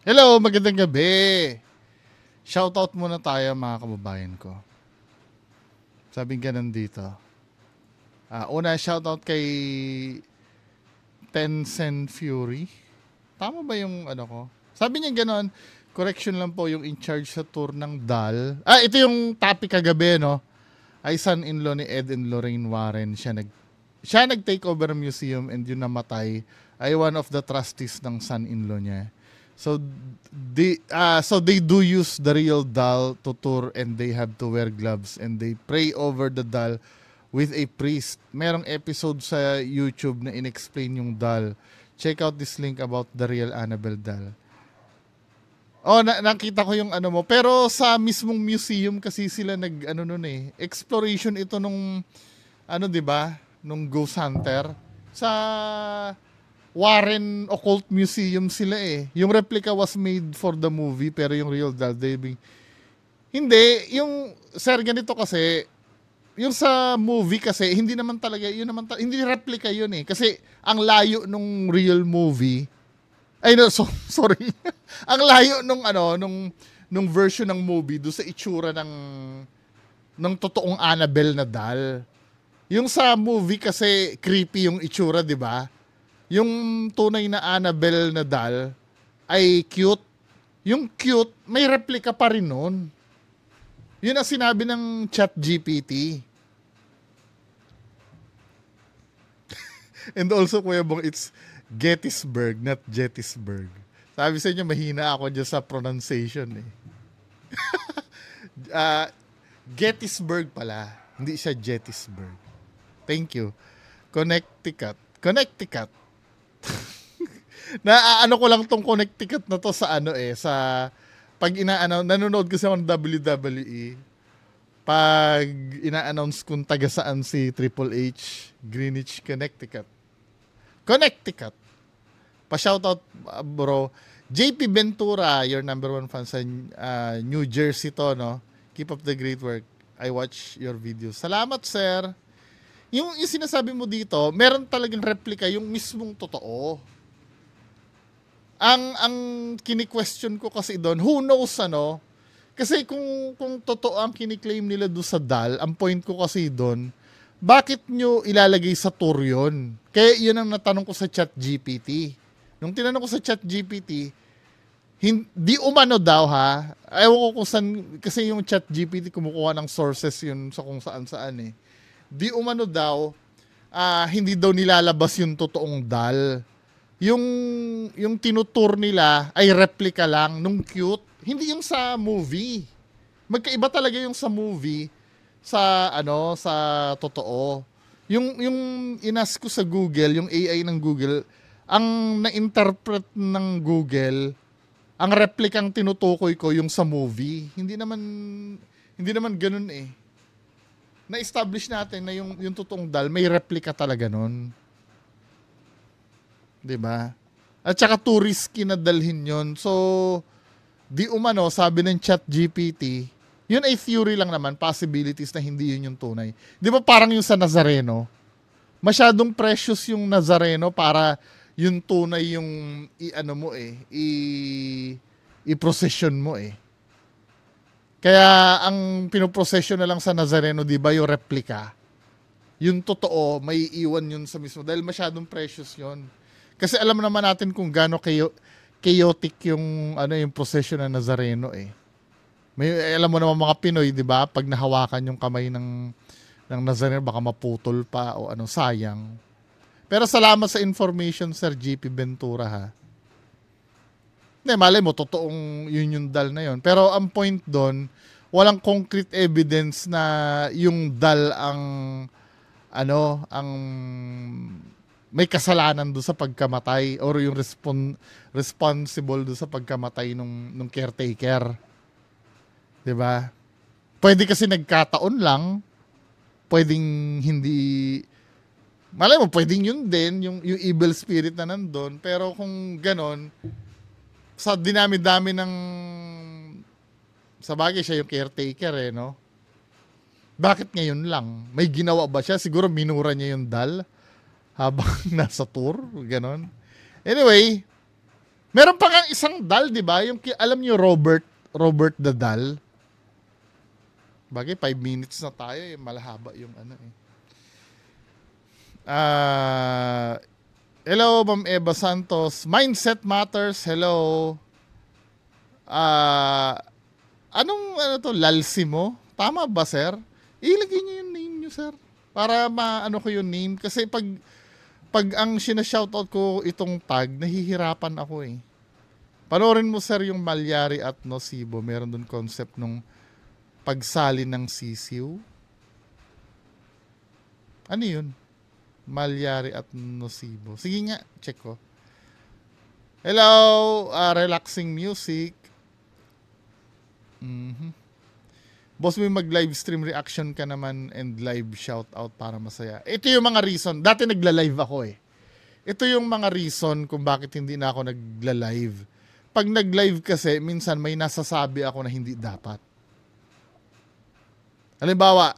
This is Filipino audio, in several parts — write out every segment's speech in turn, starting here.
Hello, magandang gabi. Shoutout muna tayo mga kababayan ko. Sabing ganun dito. Una, shoutout kay Tencent Fury. Tama ba yung ano ko? Sabi niya ganun, correction lang po yung in charge sa tour ng DAL. Ito yung topic kagabi, no? Ay son-in-law ni Ed and Lorraine Warren. Siya nag-take over ang museum and yung namatay ay one of the trustees ng son-in-law niya. So they do use the real doll to tour and they have to wear gloves and they pray over the doll with a priest. Merong episode sa YouTube na inexplain yung doll. Check out this link about the real Annabelle doll. Oh, nakita ko yung ano mo. Pero sa mismong museum kasi sila nag ano nun eh. Exploration ito nung ano 'di ba? Nung Ghost Hunter sa Warren Occult Museum sila eh. Yung replica was made for the movie pero yung real doll they hindi, yung sir ganito kasi yung sa movie kasi hindi naman talaga yun naman hindi replica yun eh kasi ang layo nung real movie ay no sorry ang layo nung ano nung version ng movie do sa itsura ng totoong Annabelle na doll. Yung sa movie kasi creepy yung itsura, 'di ba? Yung tunay na Annabelle na doll ay cute. Yung cute, may replica pa rin nun. Yun ang sinabi ng ChatGPT. And also, Kuya Bong, it's Gettysburg, not Gettysburg. Sabi sa inyo, mahina ako dyan sa pronunciation eh. Uh, Gettysburg pala. Hindi siya Gettysburg. Thank you. Connecticut. Connecticut. Ano ko lang tong Connecticut na to sa ano eh, sa pag nanonood kasi ako ng WWE, pag ina-announce kung taga saan si Triple H, Greenwich, Connecticut. Connecticut. Pa-shoutout, bro. JP Ventura, your number one fan sa New Jersey to, no? Keep up the great work. I watch your videos. Salamat, sir. Yung sinasabi mo dito, meron talagang replica yung mismong totoo. Ang kini-question ko kasi doon, who knows ano? Kasi kung totoo ang kini-claim nila doon sa DAL, ang point ko kasi doon, bakit nyo ilalagay sa tour yun? Kaya yun ang natanong ko sa ChatGPT. Nung tinanong ko sa ChatGPT, hindi umano daw ha. Ewan ko kung saan, kasi yung ChatGPT kumukuha ng sources yun sa kung saan-saan eh. Di umano daw, hindi daw nilalabas yung totoong DAL. Yung tinutour nila ay replica lang nung cute. Hindi yung sa movie. Magkaiba talaga yung sa movie sa ano sa totoo. Yung inas ko sa Google, yung AI ng Google, ang na-interpret ng Google, ang replikang tinutukoy ko yung sa movie. Hindi naman ganoon eh. Na-establish natin na yung totoong dal may replika talaga nun. 'Di ba? At saka too risky na dalhin yon. So, di umano, sabi ng ChatGPT, yun ay theory lang naman, possibilities na hindi yun yung tunay. Di ba parang yung sa Nazareno? Masyadong precious yung Nazareno para yung tunay yung i-ano mo eh, i-procession mo eh. Kaya ang pinoprocession na lang sa Nazareno, di ba yung replica? Yung totoo, may iwan yun sa mismo dahil masyadong precious yun. Kasi alam naman natin kung gaano chaotic yung ano yung procession ng Nazareno eh. May alam mo naman mga Pinoy, 'di ba? Pag nahawakan yung kamay ng Nazareno baka maputol pa o ano, sayang. Pero salamat sa information, Sir GP Ventura ha. Hindi, malay mo totoong yun yung dal na yun. Pero ang point doon, walang concrete evidence na yung dal ang ano, ang may kasalanan do sa pagkamatay or yung responsible do sa pagkamatay nung caretaker. 'Di ba? Pwede kasi nagkataon lang, pwedeng hindi malay mo pwedeng yun din yung evil spirit na nandoon, pero kung ganon sa dinami-dami ng sa bagay siya yung caretaker eh, no? Bakit ngayon lang? May ginawa ba siya? Siguro minura niya yung dal habang nasa tour, ganon. Anyway, Meron pa kang isang dal, di ba? Yung, alam niyo, Robert the Dal. Bagay, 5 minutes na tayo eh. Malahaba yung ano eh. Hello, Ma'am Eva Santos. Mindset Matters, hello. Anong ano to, lalsi mo? Tama ba, sir? Ilagay niyo yung name niyo, sir. Para maano ko yung name. Kasi pag ang sinashoutout ko itong tag, nahihirapan ako eh. Panoorin mo, sir, yung Malyari at Nocibo. Meron dun concept nung pagsali ng sisiw. Ano yun? Malyari at Nocibo. Sige nga, check ko. Hello, relaxing music. Boss, may mag-live stream reaction ka naman and live shoutout para masaya. Ito yung mga reason. Dati nagla-live ako eh. Ito yung mga reason kung bakit hindi na ako nagla-live. Pag nag-live kasi, minsan may nasasabi ako na hindi dapat. Halimbawa,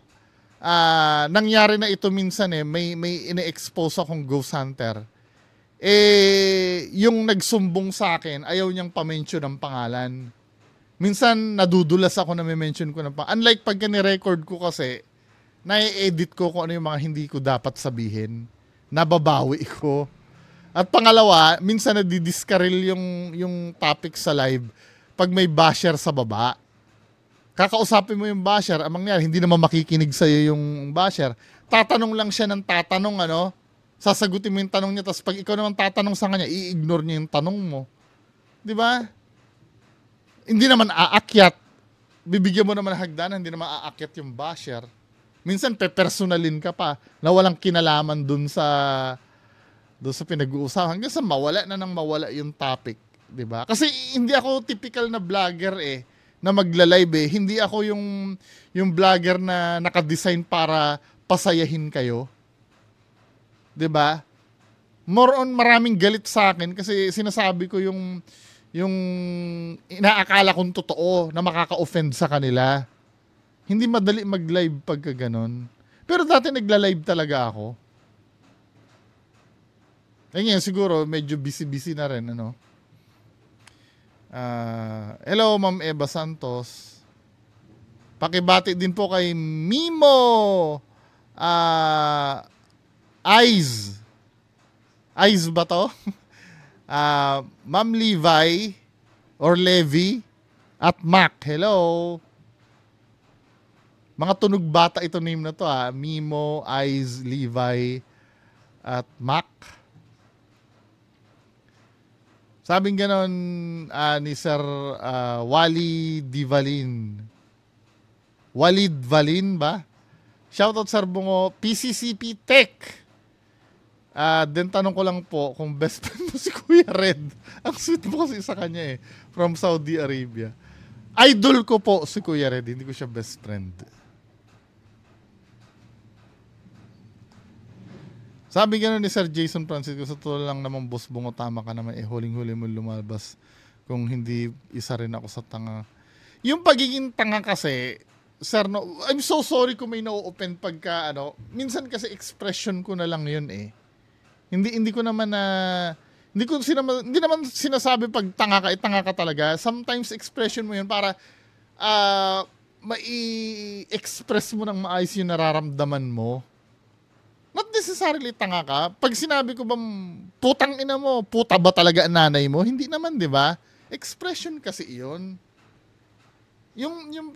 nangyari na ito minsan eh, may ine-expose akong ghost hunter. Yung nagsumbong sa akin, ayaw niyang pa-mention ng pangalan. Minsan, nadudulas ako na may mention ko ng pangalan. Unlike pag ni-record ko kasi, na-edit ko kung ano yung mga hindi ko dapat sabihin. Nababawi ko. At pangalawa, minsan nadidiskaril yung topic sa live pag may basher sa baba. Kakausapin mo yung basher, ang mangyari, hindi naman makikinig sa'yo yung basher. Tatanong lang siya ng tatanong, ano? Sasagutin mo yung tanong niya, tapos pag ikaw naman tatanong sa kanya, i-ignore niya yung tanong mo. Di ba? Hindi naman aakyat. Bibigyan mo naman ng hagdanan, hindi naman aakyat yung basher. Minsan, pepersonalin ka pa na walang kinalaman dun sa pinag-uusapan. Hanggang sa mawala yung topic. Di ba? Kasi hindi ako typical na vlogger eh. Na magla-live eh. Hindi ako yung vlogger na naka-design para pasayahin kayo. 'Di ba? More on maraming galit sa akin kasi sinasabi ko yung inaakala kong totoo na makaka-offend sa kanila. Hindi madali mag-live pagka ganon. Pero dati nagla-live talaga ako. Ngayon siguro medyo busy-busy na rin, ano. Hello, Ma'am Eva Santos. Pakibati din po kay Mimo. Eyes ba to? Ma'am Levi or Levi at Mac. Hello. Mga tunog bata ito name na to Mimo, Eyes, Levi at Mac. Sabing ganon ni Sir Walid Valin ba? Shoutout Sir Bungo, PCCP Tech. Then tanong ko lang po kung best friend mo si Kuya Red. Ang sweet mo kasi sa kanya eh. From Saudi Arabia. Idol ko po si Kuya Red. Hindi ko siya best friend. Sabi gano'n ni Sir Jason Francisco, sa totoo lang naman boss Bungo, tama ka naman huling-huli mo lumalabas kung hindi isa rin ako sa tanga. Yung pagiging tanga kasi, sir, no, I'm so sorry kung may na-open pagka, minsan kasi expression ko na lang yun eh. Hindi ko naman hindi naman sinasabi pag tanga ka talaga. Sometimes expression mo yun para mai-express mo ng maayos yung nararamdaman mo. Not necessarily tanga ka. Pag sinabi ko bang putang ina mo, puta ba talaga ang nanay mo? Hindi naman, di ba? Expression kasi iyon.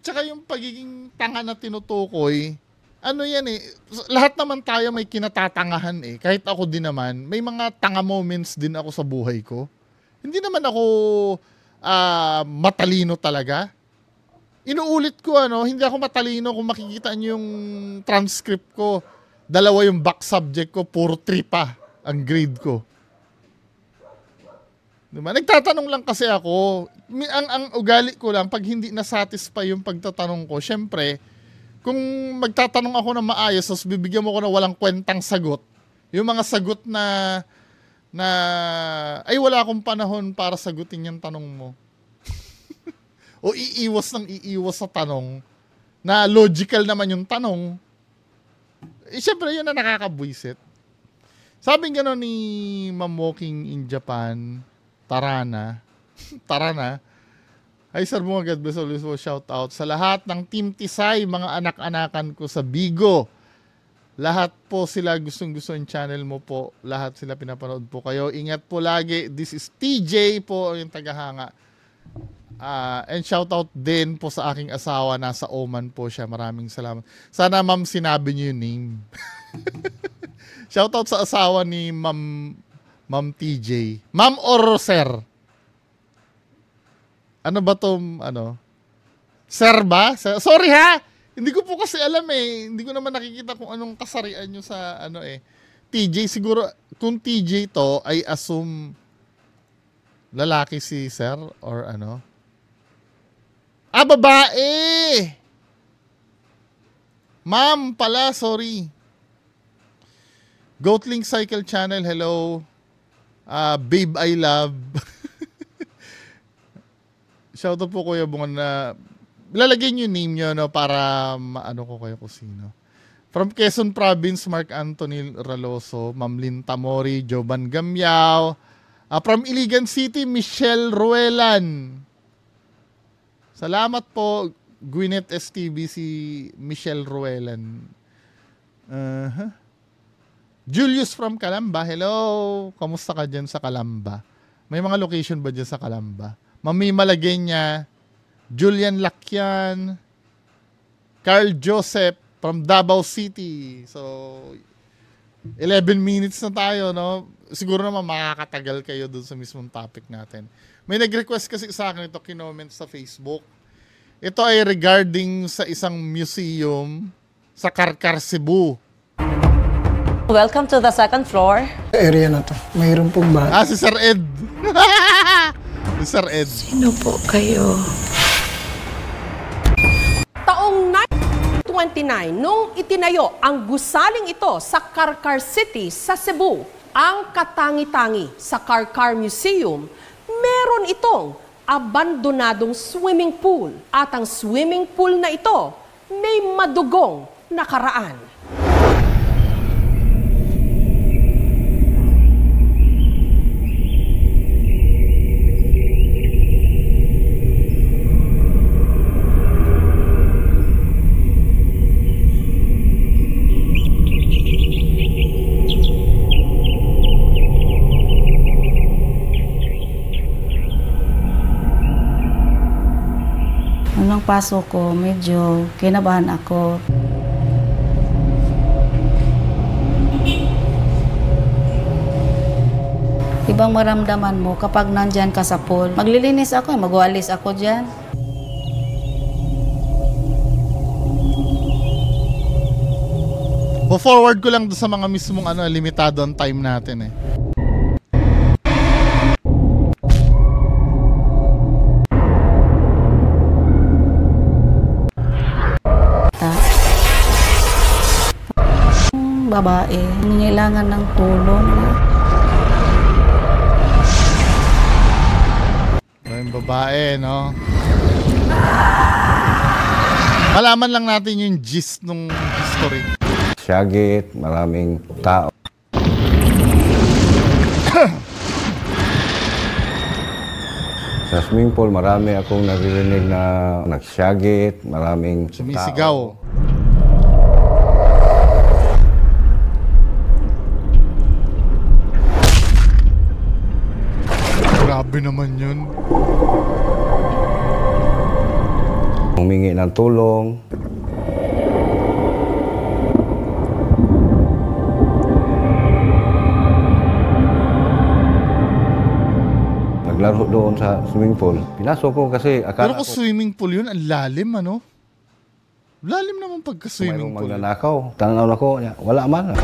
Tsaka yung pagiging tanga na tinutukoy, ano yan eh, lahat naman tayo may kinatatangahan eh. Kahit ako din naman, may mga tanga moments din ako sa buhay ko. Hindi naman ako matalino talaga. Inuulit ko, hindi ako matalino kung makikita niyo yung transcript ko. 2 yung back subject ko, puro 3 pa ang grade ko. Diba? Nagtatanong lang kasi ako. Ang ugali ko lang, pag hindi na-satisfy yung pagtatanong ko, syempre, kung magtatanong ako na maayos, tapos bibigyan mo ko na walang kwentang sagot, yung mga sagot na ay wala akong panahon para sagutin yung tanong mo. O iiwas sa tanong, na logical naman yung tanong, syempre yun na nakakabwisit. Sabing gano'n ni Ma'am Walking in Japan, Tara na. Tara na. Hi Sir Bunga, God bless always po. Shout out sa lahat ng Team Tisay, mga anak-anakan ko sa Bigo. Lahat po sila gustong-gusto yung channel mo po. Lahat sila pinapanood po kayo. Ingat po lagi. This is TJ po, yung tagahanga. And shout out din po sa aking asawa. Nasa Oman po siya. Maraming salamat. Sana ma'am sinabi niyo yung name. Shout out sa asawa ni Ma'am TJ. Ma'am or Sir? Ano ba to, ano? Sir ba? Sorry ha! Hindi ko po kasi alam eh. Hindi ko naman nakikita kung anong kasarian nyo sa ano eh. TJ, siguro, kung TJ to, I assume lalaki si Sir or ano? Ah, babae! Ma'am pala, sorry. Goatlink Cycle Channel, hello. Babe, I love. Shoutout po Kuya Bunga na lalagyan yung name nyo no, para maano ko kayo kung sino. From Quezon Province, Mark Anthony Raloso, Ma'am Lynn Tamori, Joban Gamyao. From Iligan City, Michelle Ruelan. Salamat po, Gwyneth STB, si Michelle Ruelan. Julius from Calamba, hello. Kamusta ka dyan sa Calamba? May mga location ba dyan sa Calamba? Mami Malagenya, Julian Lakyan, Carl Joseph from Davao City. So, 11 minutes na tayo, no? Siguro naman makakatagal kayo dun sa mismong topic natin. May nag-request kasi sa akin ito, kinoment sa Facebook. Ito ay regarding sa isang museum sa Karkar, Cebu. Welcome to the second floor. Area na to. Mayroon pong ba? Si Sir Ed. Si Sir Ed. Sino po kayo? Taong 1929, nung itinayo ang gusaling ito sa Karkar City sa Cebu, ang katangi-tangi sa Karkar Museum, meron itong abandonadong swimming pool. At ang swimming pool na ito may madugong nakaraan. Nung pasok ko, medyo kinabahan ako. Ibang maramdaman mo kapag nandyan ka sa pool. Maglilinis ako, magwalis ako dyan. Forward ko lang sa mga mismong limitado ang time natin eh. Babae, nangailangan ng tulong. Yung babae, no? Malaman lang natin yung gist nung history. Syagit, maraming tao. Sa swimming pool, marami akong naririnig na nagsyagit, maraming Sumisigaw. tao. Grabe naman yun. Humingi ng tulong. Naglaro doon sa swimming pool. Pinasok ko kasi Pero akala kung ko swimming pool yun, ang lalim, ano? Lalim naman pagka-swimming mayroong pool. magnanakaw. Tanaw na ko, wala man.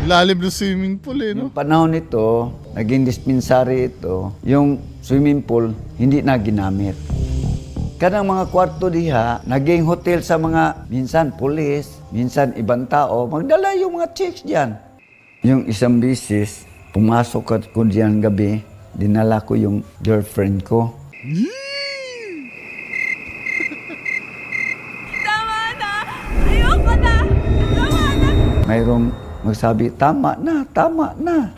Lalim ng swimming pool eh, no? Yung panahon nito, naging dispensary ito, yung swimming pool hindi na ginamit. Kanang mga kwarto diha, naging hotel sa mga minsan pulis, minsan ibang tao, magdala yung mga chicks diyan. Yung isang bisis, pumasok ko diyan gabi, dinala ko yung girlfriend ko. Tama na! Ayoko na! Tama na! mayroong magsabi, tama na, tama na.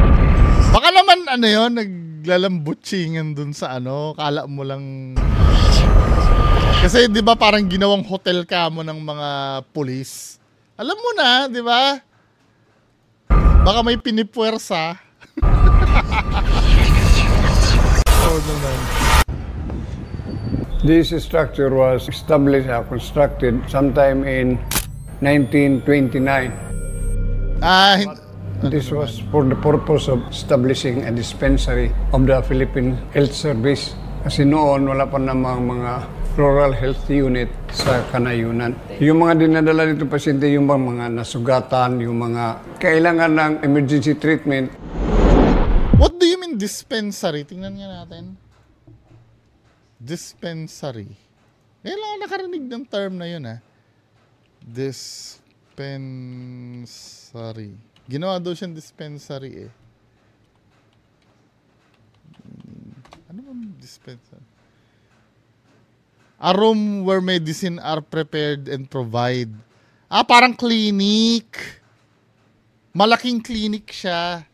Baka naman ano yun, naglalambutsingan dun sa ano, kala mo lang. Kasi di ba parang ginawang hotel ka mo ng mga pulis. Alam mo na, di ba? Baka may pinipwersa. Oh, naman. This structure was established, constructed sometime in 1929. This was for the purpose of establishing a dispensary of the Philippine Health Service. Kasi noon, wala pa namang mga rural health unit sa Kanayunan. Yung mga dinadala dito pasyente, yung mga nasugatan, yung mga kailangan ng emergency treatment. What do you mean dispensary? Tingnan nga natin. Dispensary. Ngayon lang ako nakarinig ng term na yun, ha? Dispensary. Ginawa daw siyang dispensary, eh. Ano ba dispensary? A room where medicine are prepared and provide. Parang clinic. Malaking clinic siya.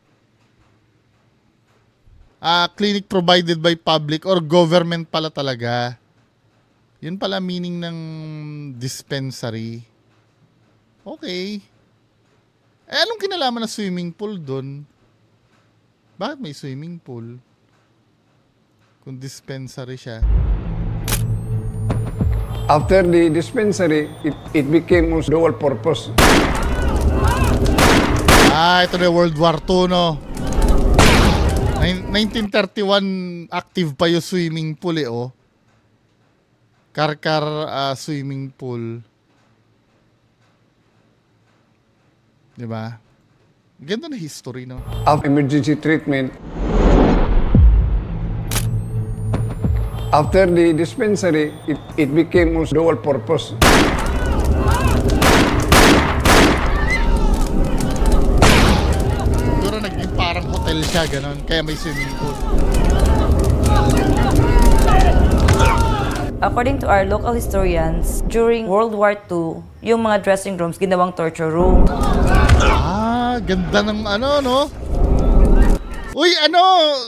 Clinic provided by public or government pala talaga. Yun pala meaning ng dispensary. Okay. Anong kinalaman na swimming pool dun? Bakit may swimming pool? Kung dispensary siya. After the dispensary, it became also dual purpose. Ito na World War II, no? 1931, active pa yung swimming pool, eh, oh. Karkar swimming pool. Diba? Ganda na history, no? Of emergency treatment. After the dispensary, it became also dual purpose. Siguro naging parang hotel siya, ganon. Kaya may swimming pool. According to our local historians, during World War II, yung mga dressing rooms ginawang torture room. Ganda ng ano, no? Uy,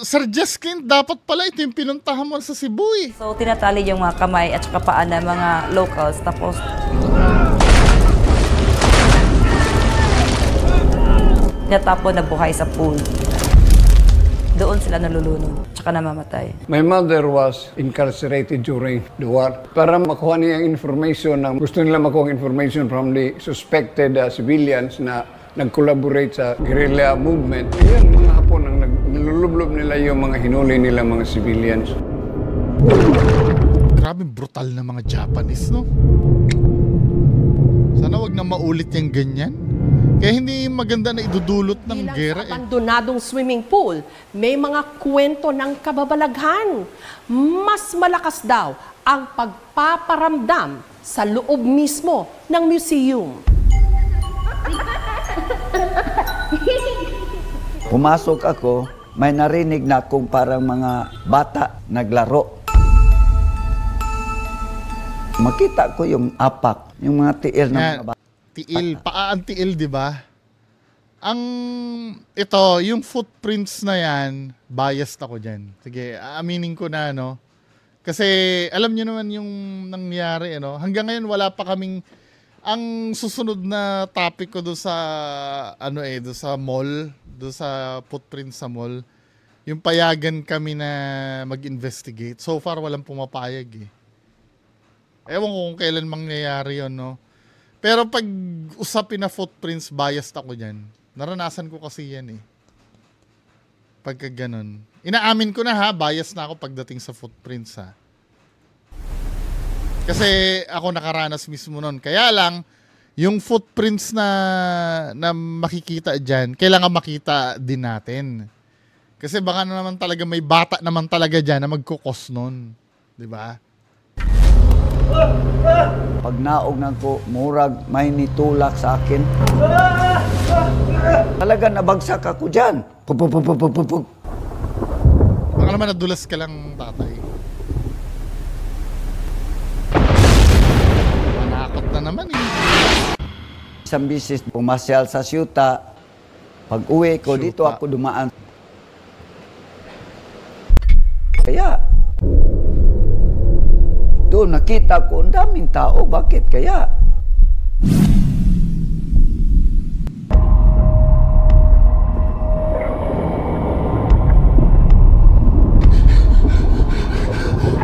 Sir Jeskin, dapat pala ito yung pinuntahan mo sa Cebu, eh. So, tinatali yung mga kamay at saka paa ng mga locals. Tapos, tinatapon na buhay sa pool. Doon sila nalulunod, tsaka namamatay. My mother was incarcerated during the war. Para makuha niya ang information, gusto nila makuha ang information from the suspected civilians na nag-collaborate sa guerrilla movement. Yan, mga Hapon ang nilulublob nila yung mga hinuli nila mga civilians. Grabe brutal na mga Japanese, no? Sana wag na maulit yung ganyan. Kaya hindi maganda na idudulot ng gera, eh. Sa abandonadong swimming pool, may mga kwento ng kababalaghan. Mas malakas daw ang pagpaparamdam sa loob mismo ng museum. Pumasok ako, may narinig na akong parang mga bata naglaro. Makita ko yung apak, yung mga tiil ng mga bata. Tiil, paa ang tiil, di ba? Yung footprints na yan, biased ako dyan. Sige, aaminin ko na, no? Kasi, alam nyo naman yung nangyari, no? Hanggang ngayon, wala pa kaming, ang susunod na topic ko doon sa, doon sa mall, doon sa footprints sa mall, yung payagan kami na mag-investigate. So far, walang pumapayag, eh. Ewan ko kung kailan mangyayari yun, no? Pero pag usapin na footprints, biased ako dyan. Naranasan ko kasi yan, eh. Pagka ganun. Inaamin ko na, ha, biased na ako pagdating sa footprints, ha. Kasi ako nakaranas mismo nun. Kaya lang, yung footprints na makikita dyan, kailangan makita din natin. Kasi baka na naman talaga may bata naman talaga dyan na magkukos nun. Diba? Pag naog ko, murag may nitulak sa akin. Talaga nabagsak ako dyan. Pupupupupupupuk. Baka naman nadulas ka lang, tatay. Manakot na naman, eh. Isang bisis pumasyal sa siyuta. Pag uwi ko, Siyuta. dito ako dumaan. Kaya, doon nakita ko, ang daming tao. Bakit kaya?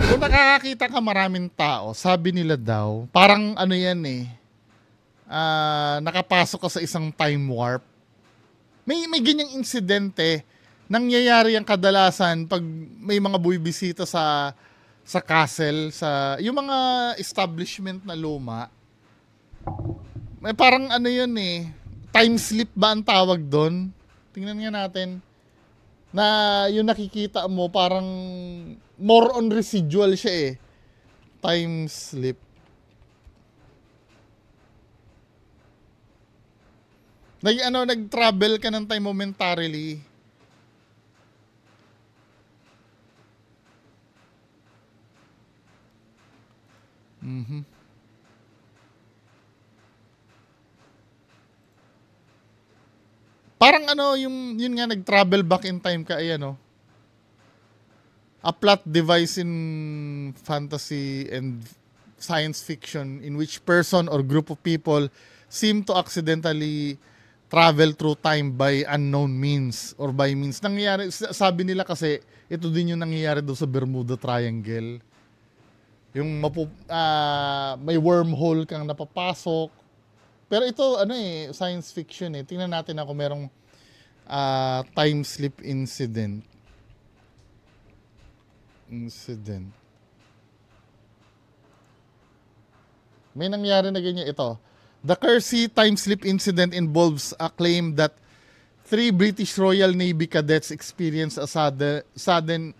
Kung nakakakita ka maraming tao, sabi nila daw, parang ano yan eh, nakapasok ka sa isang time warp. May ganyang insidente, nangyayari ang kadalasan pag may mga buwibisita sa castle, sa yung mga establishment na luma. May parang ano yun eh, time slip ba ang tawag doon? Tingnan nga natin. Na yung nakikita mo parang more on residual siya eh. Time slip. Nag-travel ka ng time momentarily. Parang ano, yun nga, nag-travel back in time ka, ay ano. A plot device in fantasy and science fiction in which person or group of people seem to accidentally travel through time by unknown means or by means. Nangyayari, sabi nila kasi, ito din yung nangyayari doon sa Bermuda Triangle. Yung may wormhole kang napapasok. Pero ito, ano eh, science fiction eh. Tingnan natin ako merong time slip incident. May nangyari na ganyan ito. The Kersey time slip incident involves a claim that 3 British Royal Navy cadets experienced a sudden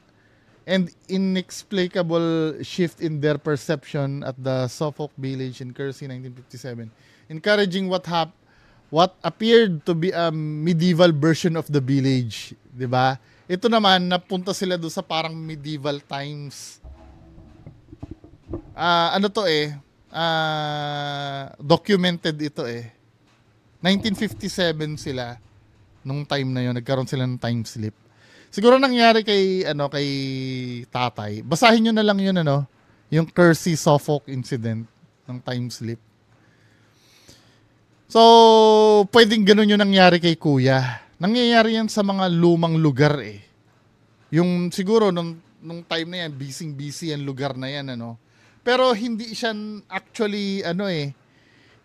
and inexplicable shift in their perception at the Suffolk Village in Kersey, 1957. Encouraging what appeared to be a medieval version of the village, 'di ba? Ito naman napunta sila doon sa parang medieval times. Ano to eh? Documented ito eh. 1957 sila nung time na 'yon, nagkaroon sila ng time slip. Siguro nangyari kay tatay. Basahin niyo na lang 'yun yung Kersey Suffolk incident ng time slip. So, pwedeng ganun yung nangyari kay kuya. Nangyayari yan sa mga lumang lugar eh. Yung siguro nung time na yan, busy ang lugar na yan, Pero hindi siya actually,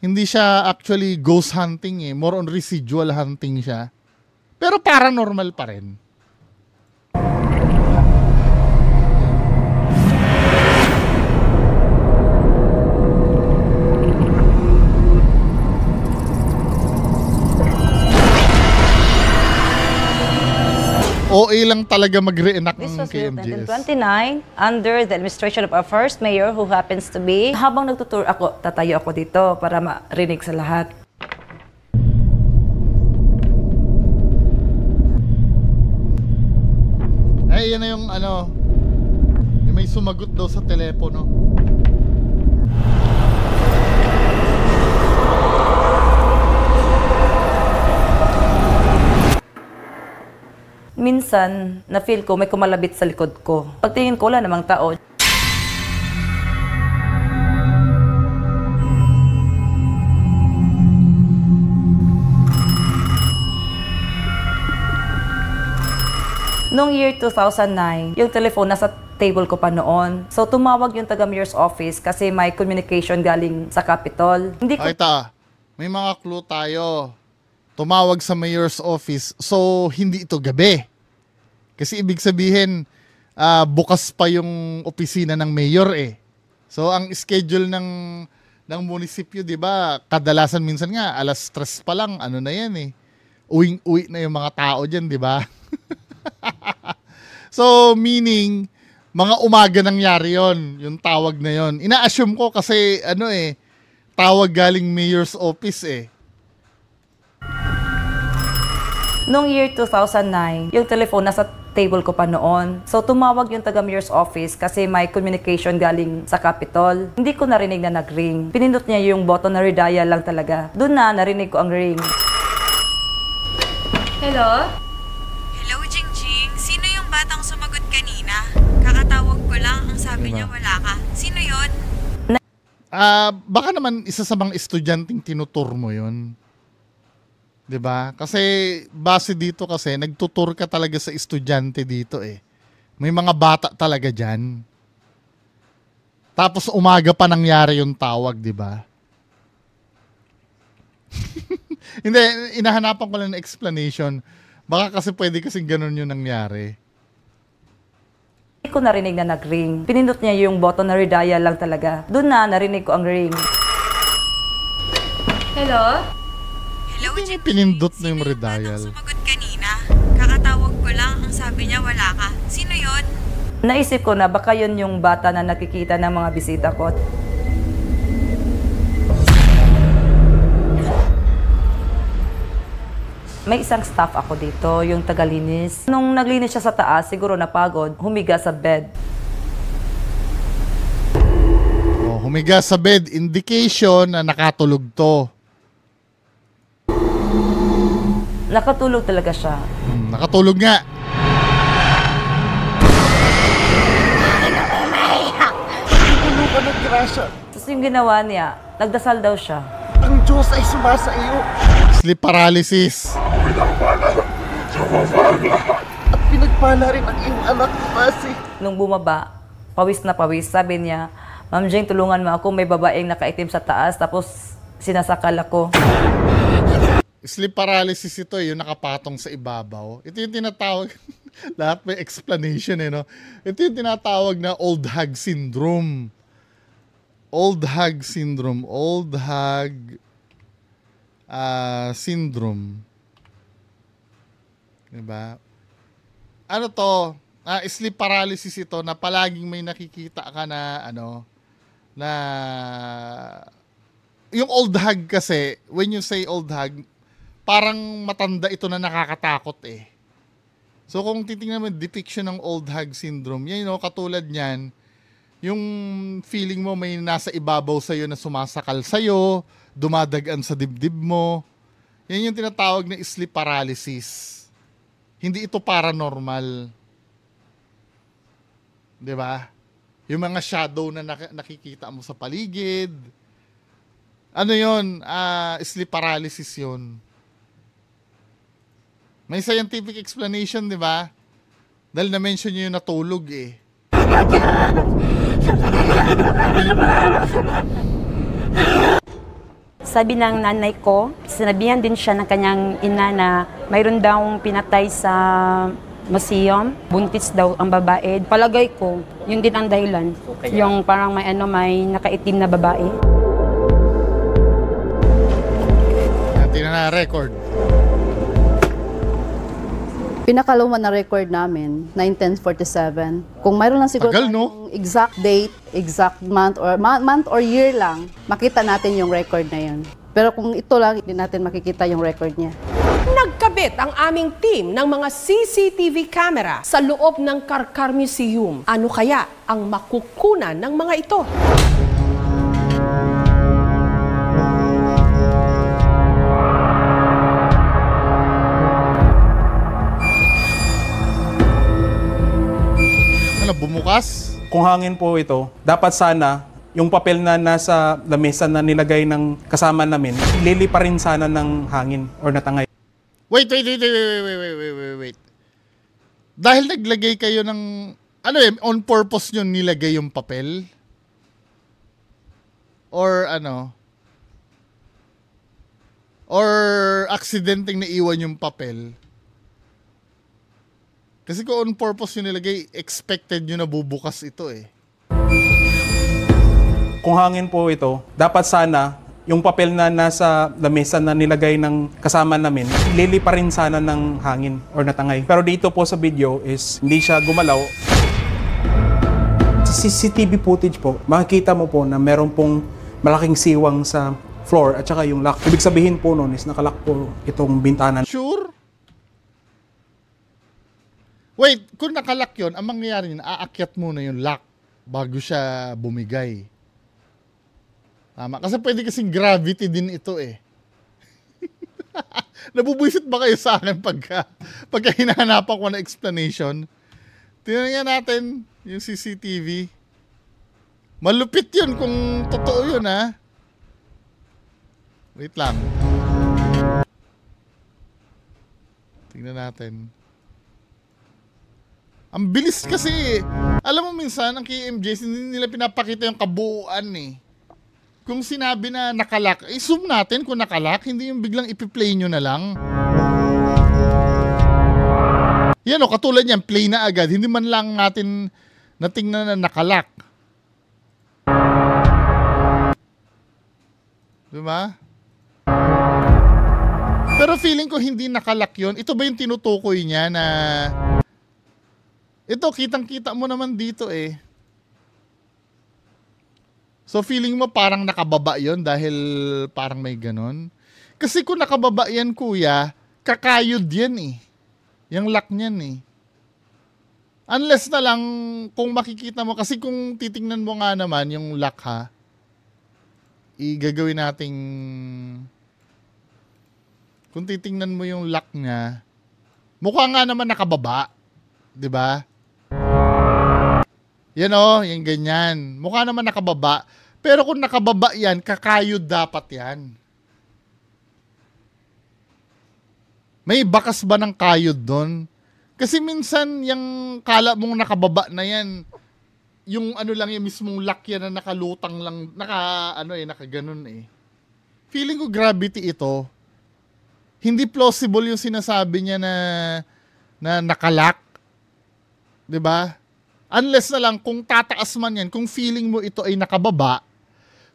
hindi siya actually ghost hunting eh. More on residual hunting siya. Pero paranormal pa rin. OA lang talaga mag-reenact This ng was built KMJS. in 1929 under the administration of our first mayor who happens to be. Habang nagtutour ako, tatayo ako dito para marinig sa lahat. Ay, yan na yung yung may sumagot daw sa telepono. Minsan, na-feel ko may kumalabit sa likod ko. Pagtingin ko, wala namang tao. Noong year 2009, yung telephone nasa table ko pa noon. So, tumawag yung taga-mayor's office kasi may communication galing sa Capitol. Hindi ko... Ito, may mga clue tayo. Tumawag sa mayor's office. So, hindi ito gabi. Kasi ibig sabihin, bukas pa yung opisina ng mayor eh. So, ang schedule ng munisipyo, di ba, kadalasan minsan nga, 3:00 pa lang, na yan eh. Uwing-uwi na yung mga tao dyan, di ba? So, meaning, mga umaga nangyari yon, yung tawag na yon. Ina-assume ko kasi, tawag galing mayor's office eh. Noong year 2009, yung telephone nasa table ko pa noon. So tumawag yung taga-mayor's office kasi may communication galing sa Capitol. Hindi ko narinig na nag-ring. Pinindot niya yung button na redial lang talaga. Doon na narinig ko ang ring. Hello? Hello, Jingjing. Sino yung batang sumagot kanina? Kakatawag ko lang. Ang sabi niya wala ka. Sino yon? Baka naman isa sa mga estudyanteng tinutur mo yun. 'Di ba? Kasi base dito kasi nagtutur ka talaga sa estudyante dito eh. May mga bata talaga diyan. Tapos umaga pa nangyari yung tawag, 'di ba? Hindi, inahanapan ko lang ng explanation. Baka kasi pwede kasing ganun yung nangyari. Hindi ko narinig na nag-ring. Pinindot niya yung button na redial lang talaga. Doon na narinig ko ang ring. Hello? Hindi niya pinindot na yung redial. Sumagot kanina. Kakatawag ko lang. Ang sabi niya wala ka. Sino yon? Naisip ko na baka yun yung bata na nakikita ng mga bisita ko. May isang staff ako dito, yung tagalinis. Nung naglinis siya sa taas, siguro napagod, humiga sa bed. Oh, humiga sa bed, indication na nakatulog to. Nakatulog talaga siya. Nakatulog nga. Tapos yung ginawa niya, nagdasal daw siya. Ang Diyos ay sumasa iyo. Sleep paralysis. At pinagpala rin ang iyong anak ni Masi. Nung bumaba, pawis na pawis, sabi niya, Ma'am Jane, tulungan mo ako, may babaeng nakaitim sa taas, tapos sinasakal ako. Sleep paralysis ito, yung nakapatong sa ibabaw. Ito yung tinatawag, lahat may explanation no? Ito yung tinatawag na old hag syndrome. Old hag syndrome. Old hag syndrome. Diba? Ano to? Sleep paralysis ito na palaging may nakikita ka na na yung old hag kasi, when you say old hag, parang matanda ito na nakakatakot eh. So kung titingnan mo depiction ng old hag syndrome, yan katulad niyan, yung feeling mo may nasa ibabaw sa'yo na sumasakal sa'yo, dumadagan sa dibdib mo. Yan yung tinatawag na sleep paralysis. Hindi ito paranormal. 'Di ba? Yung mga shadow na nakikita mo sa paligid. Ano yun? Sleep paralysis yun. May scientific explanation, 'di ba? Dahil na-mention nyo yung natulog eh. Sabi ng nanay ko, sinabihan din siya ng kanyang ina na mayroon daw pinatay sa museum. Buntis daw ang babae. Palagay ko, yun din ang dahilan. Yung parang may nakaitim na babae. Tingnan na record. Pinakaluma na record namin, 1947. Kung mayroon lang siguro yung exact date, exact month or year lang, makita natin yung record na yun. Pero kung ito lang, hindi natin makikita yung record niya. Nagkabit ang aming team ng mga CCTV camera sa loob ng Karkar Museum. Ano kaya ang makukunan ng mga ito? Bumukas? Kung hangin po ito, dapat sana yung papel na nasa lamesa na nilagay ng kasama namin, lilipa rin sana ng hangin or natangay. Wait. Dahil naglagay kayo ng, on purpose nyo nilagay yung papel? Or Or aksidenteng naiwan yung papel? Kasi kung on purpose yun nilagay, expected nyo na bubukas ito eh. Kung hangin po ito, dapat sana yung papel na nasa lamesa na nilagay ng kasama namin, lilipa rin sana ng hangin or natangay. Pero dito po sa video is hindi siya gumalaw. Sa CCTV footage po, makikita mo po na meron pong malaking siwang sa floor at saka yung lock. Ibig sabihin po nun is nakalock po itong bintana. Sure? Wait, kung nakalock yun, ang mangyayari yun, aakyat muna yung lock bago siya bumigay. Tama. Kasi pwede kasing gravity din ito eh. Nabubwisit ba kayo sa akin pagka hinahanapan ko na explanation? Tingnan natin yung CCTV. Malupit yun kung totoo yun ha. Wait lang. Tingnan natin. Ang bilis kasi. Alam mo minsan, ang KMJ, hindi nila pinapakita yung kabuuan eh. Kung sinabi na nakalock, i-zoom natin kung nakalock, hindi yung biglang ipi-play nyo na lang. Yan o, katulad yan, play na agad. Hindi man lang natin natingnan na nakalock. Diba? Pero feeling ko hindi nakalock yun. Ito ba yung tinutukoy niya na... Ito, kitang-kita mo naman dito eh. So feeling mo parang nakababa yon dahil parang may ganon. Kasi kung nakababa yan kuya, kakayod yan eh. Yung lock niyan eh. Unless na lang kung makikita mo, kasi kung titingnan mo nga naman yung lock ha, igagawin nating, kung titingnan mo yung lock niya, mukha nga naman nakababa. Diba? Yan o, yung ganyan. Mukha naman nakababa. Pero kung nakababa yan, kakayod dapat yan. May bakas ba ng kayod doon? Kasi minsan, yung kala mong nakababa na yan, yung ano lang yung mismong lock yan na nakalutang lang, nakaganon eh. Feeling ko gravity ito. Hindi plausible yung sinasabi niya na nakalock. Diba? Unless na lang kung tataas man yan, kung feeling mo ito ay nakababa,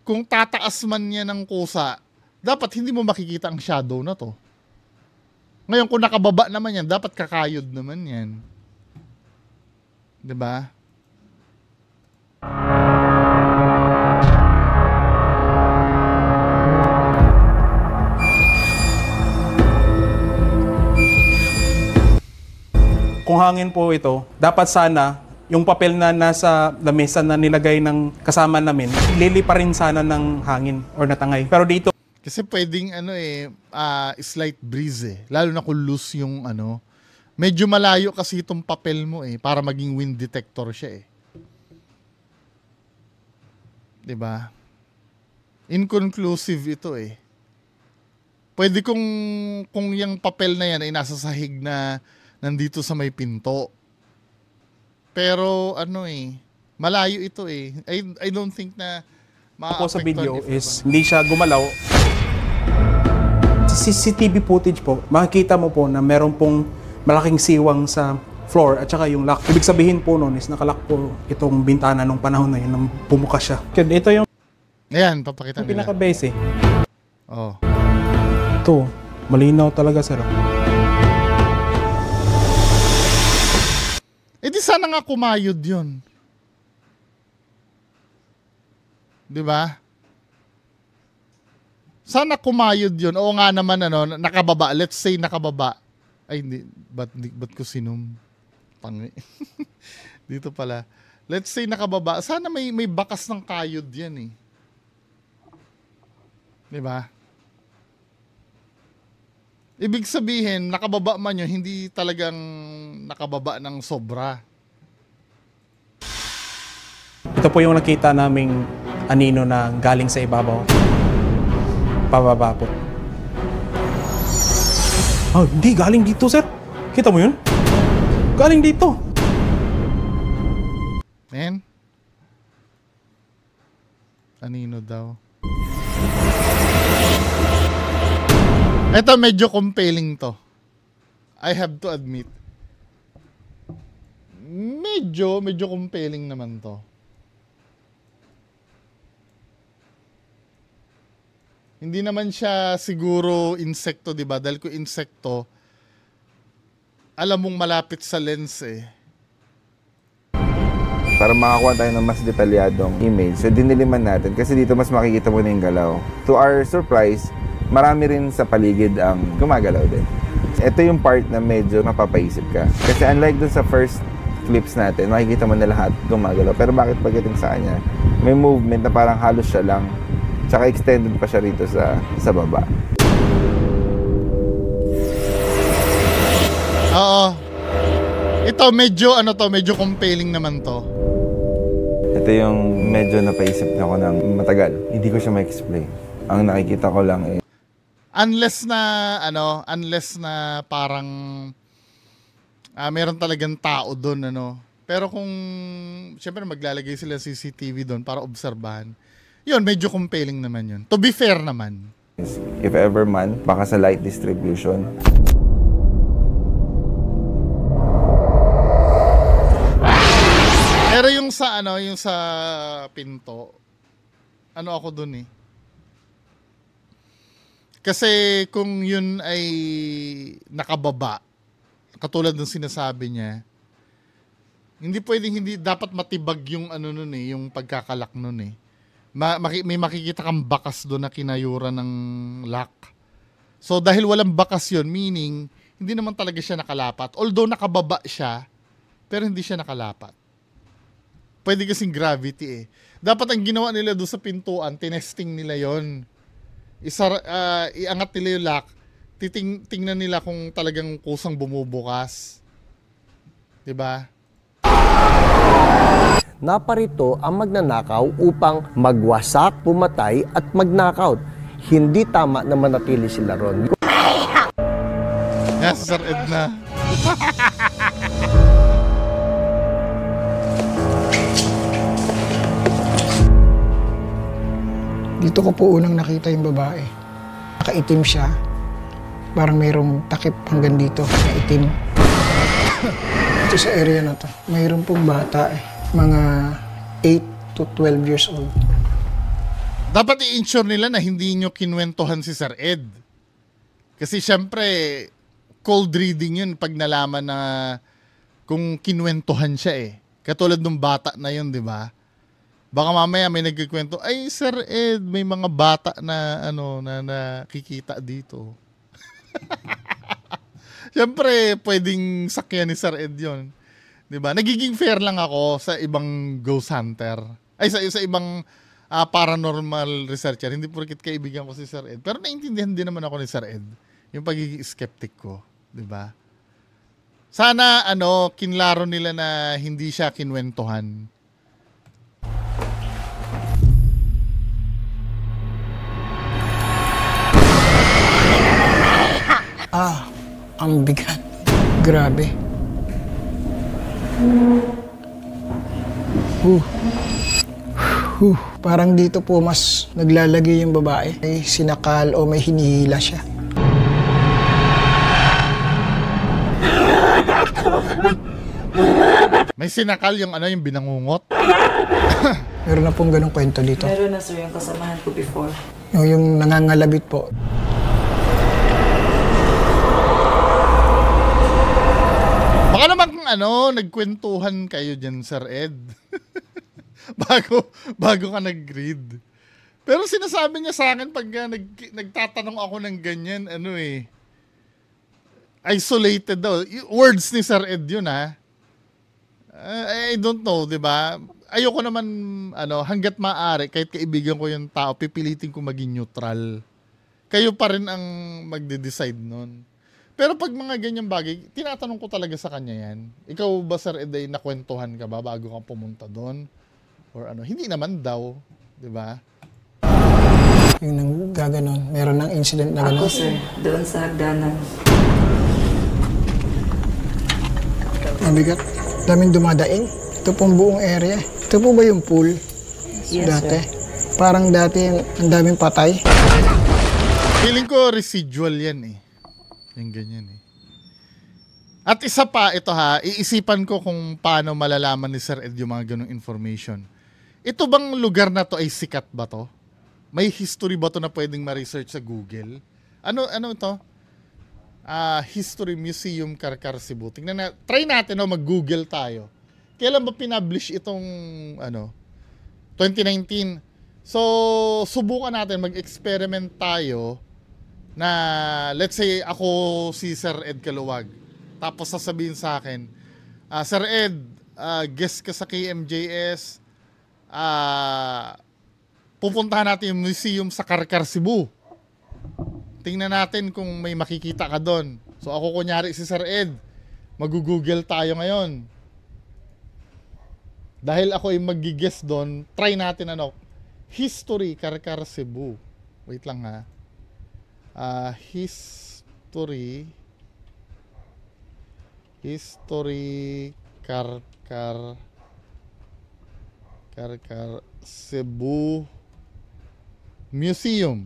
kung tataas man yan ng kusa, dapat hindi mo makikita ang shadow na to. Ngayon kung nakababa naman yan, dapat kakayod naman yan. Diba? Kung hangin po ito, dapat sana yung papel na nasa lamesa na nilagay ng kasama namin, lilipa rin sana ng hangin or natangay. Pero dito... Kasi pwedeng slight breeze eh. Lalo na kung loose yung medyo malayo kasi itong papel mo eh, para maging wind detector siya eh. Diba? Inconclusive ito eh. Pwede kung yung papel na yan ay nasa sahig na nandito sa may pinto. Pero malayo ito eh. I don't think na po sa video is hindi siya gumalaw. Sa CCTV footage po, makikita mo po na meron pong malaking siwang sa floor at saka yung lock. Ibig sabihin po noon is nakalock po itong bintana nung panahon na yun nang bumukas siya. Ito yung ayan, papakita nila. Pinaka-base eh. Oh. Ito, malinaw talaga sir. Di sana nga kumayod yun. Di ba? Sana kumayod yun. Oo nga naman, nakababa. Let's say nakababa. Ay, hindi. Ba't ko sinum? Pangi. Dito pala. Let's say nakababa. Sana may bakas ng kayod yan eh. Di ba? Ibig sabihin, nakababa man yun, hindi talagang nakababa ng sobra. Ito po yung nakita naming anino na galing sa ibabaw. Pababa po. Oh, hindi. Galing dito, sir. Kita mo yun? Galing dito. Men? Anino daw. Ito medyo compelling to. I have to admit. Medyo compelling naman to. Hindi naman siya siguro insekto, di ba? Dahil kung insekto, alam mong malapit sa lens eh. Para makakuha tayo ng mas detalyadong image, so diniliman natin kasi dito mas makikita mo na yung galaw. To our surprise, marami rin sa paligid ang gumagalaw din. Ito yung part na medyo mapapaisip ka. Kasi unlike dun sa first clips natin, makikita mo na lahat gumagalaw. Pero bakit pagdating sa kanya, may movement na parang halos siya lang. Tsaka extended pa siya rito sa baba. Oo. Ito medyo medyo compelling naman to. Ito yung medyo napaisip na ako ng matagal. Hindi ko siya ma-explain. Ang nakikita ko lang unless na parang meron talagang tao doon Pero kung syempre maglalagay sila CCTV doon para obserbahan. 'Yun, medyo compelling naman 'yun. To be fair naman. If ever man, baka sa light distribution. Pero yung sa pinto, ako dun eh. Kasi kung yun ay nakababa, katulad ng sinasabi niya, hindi dapat matibag yung yung pagkakalak nun eh. May makikita kang bakas doon na kinayura ng lock. So dahil walang bakas yun, meaning hindi naman talaga siya nakalapat. Although nakababa siya, pero hindi siya nakalapat. Pwede kasing gravity eh. Dapat ang ginawa nila doon sa pintuan, tinesting nila yon. Iangat nila yung lock, tingnan nila kung talagang kusang bumubukas. Diba? Naparito ang magnanakaw upang magwasak, pumatay at magnakaw. Hindi tama na manatili sila ron. Yes, Sir Edna. Dito ko po unang nakita yung babae. Nakaitim siya. Parang mayroong takip hanggang dito na itim. Ito sa area na to. Mayroon pong bata Mga 8 to 12 years old. Dapat i-ensure nila na hindi nyo kinwentuhan si Sir Ed. Kasi syempre, cold reading yun pag nalaman na kung kinwentuhan siya eh. Katulad ng bata na yun, di ba? Baka mamaya may nagkikwento, ay Sir Ed, may mga bata na na nakikita dito. Siyempre, pwedeng sakyan ni Sir Ed yun. 'Di ba? Nagiging fair lang ako sa ibang ghost hunter. Ay sa ibang paranormal researcher. Hindi porket kaibigan ko si Sir Ed. Pero naintindihan din naman ako ni Sir Ed yung pagiging skeptic ko, 'di ba? Sana kinlaro nila na hindi siya kinwentuhan. Ang bigat. Grabe. Parang dito po mas naglalagay yung babae. May sinakal o may hinihila siya. May sinakal yung yung binangungot. Meron na pong ganong kwento dito. Meron na sir yung kasamahan ko before. Yung nangangalabit po. Baka naman kung nagkwentuhan kayo dyan, Sir Ed. bago ka nag-read. Pero sinasabi niya sa akin pag nagtatanong ako ng ganyan, isolated daw. Words ni Sir Ed yun, ha? I don't know, di ba? Ayoko naman, hanggat maaari, kahit kaibigan ko yung tao, pipilitin ko maging neutral. Kayo pa rin ang magde-decide nun. Pero pag mga ganyang bagay, tinatanong ko talaga sa kanya yan. Ikaw ba, Sir Ed, nakwentuhan ka ba bago kang pumunta doon? Or hindi naman daw, di ba? Yung nang gaganon, meron ng incident na gano'n? Ako, sir, doon sa hagdanan. Mabigat. Daming dumadaing. Ito pong buong area. Ito po ba yung pool? Yes, dati? sir. Parang dati, ang daming patay. Feeling ko residual yan eh. Yung ganyan eh. At isa pa, ito iisipan ko kung paano malalaman ni Sir Ed yung mga ganong information. Ito bang lugar na to ay sikat ba to? May history ba to na pwedeng ma-research sa Google? Ano ito? History Museum Karkar Cebu. Tingnan try natin mag-Google tayo. Kailan ba pinablish itong 2019? So, subukan natin, mag-experiment tayo. na let's say ako si Sir Ed Caluwag. Tapos sasabihin sa akin, Sir Ed, guest ka sa KMJS, pupuntahan natin yung museum sa Karkar, Cebu. Tingnan natin kung may makikita ka doon. So ako kunyari si Sir Ed, mag-google tayo ngayon. Dahil ako ay mag-guess doon, try natin history Karkar, Cebu. Wait lang ha. History Karkar Cebu Museum.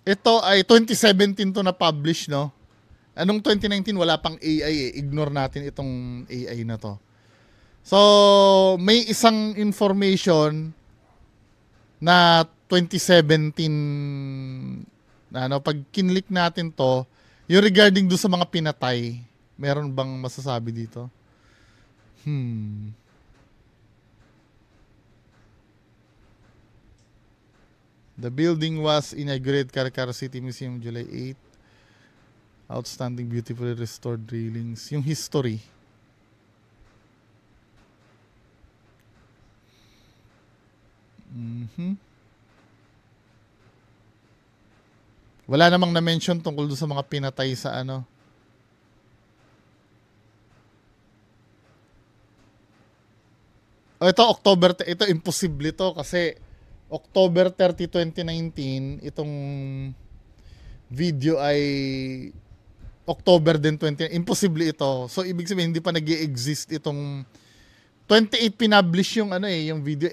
Ito ay 2017 to na publish, no? Anong 2019 wala pang AI eh. Ignore natin itong AI na to. So, may isang information na 2017 na pag kinlik natin to, yung regarding do sa mga pinatay, meron bang masasabi dito? The building was inaugurated Karkar City Museum July 8. Outstanding, beautifully restored railings. Yung history. Wala namang na-mention tungkol doon sa mga pinatay sa ano. Ito ito imposible to kasi October 30, 2019, itong video ay October din 20. Imposible ito. So ibig sabihin hindi pa nag-i-exist itong 28 pinablish yung yung video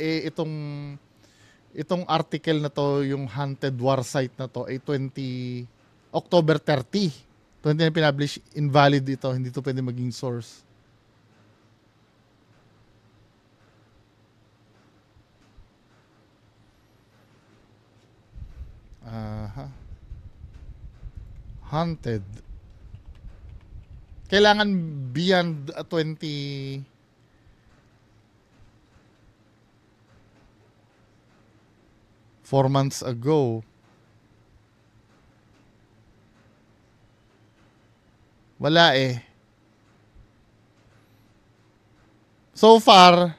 itong article na to, yung Haunted War site na to ay October 30. 29 pinablish, invalid ito, hindi to pwede maging source. Haunted. Kailangan beyond 20 4 months ago. Wala eh. So far,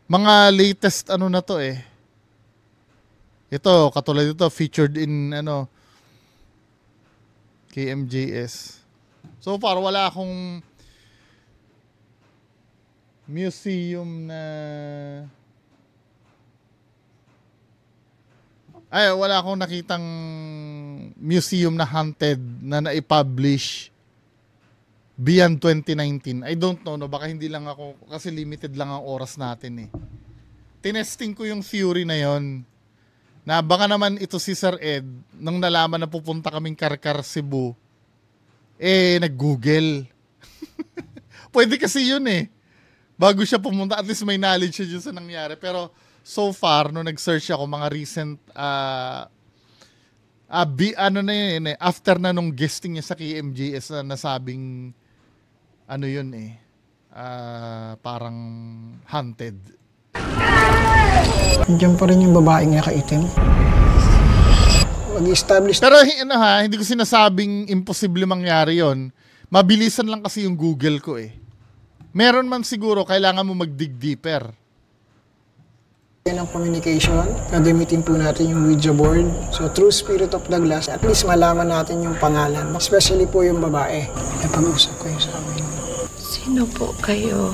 mga latest na to eh. Ito, katulad ito, featured in KMJS. So far, wala akong museum na wala akong nakitang museum na haunted na naipublish beyond 2019. I don't know, baka hindi lang ako, kasi limited lang ang oras natin eh. Tinesting ko yung theory na yon. Na baka naman ito si Sir Ed, nung nalaman na pupunta kaming Karkar, Cebu, nag-google. Pwede kasi yun eh. Bago siya pumunta, at least may knowledge siya dyan sa nangyari. Pero so far, nung nag-search ako, mga recent, after na nung guesting niya sa KMJS na nasabing, yun eh, parang haunted. Andiyan pa rin yung babaeng nakaitim. Mag-establish. Pero hindi ko sinasabing imposible mangyari yon. Mabilisan lang kasi yung Google ko eh. Meron man siguro, kailangan mo mag-dig deeper. Yan ang communication. Gagamitin po natin yung Ouija board. So through Spirit of the Glass, at least malaman natin yung pangalan. Especially po yung babae. Napag-usap ko yung sa amin. Sino po kayo?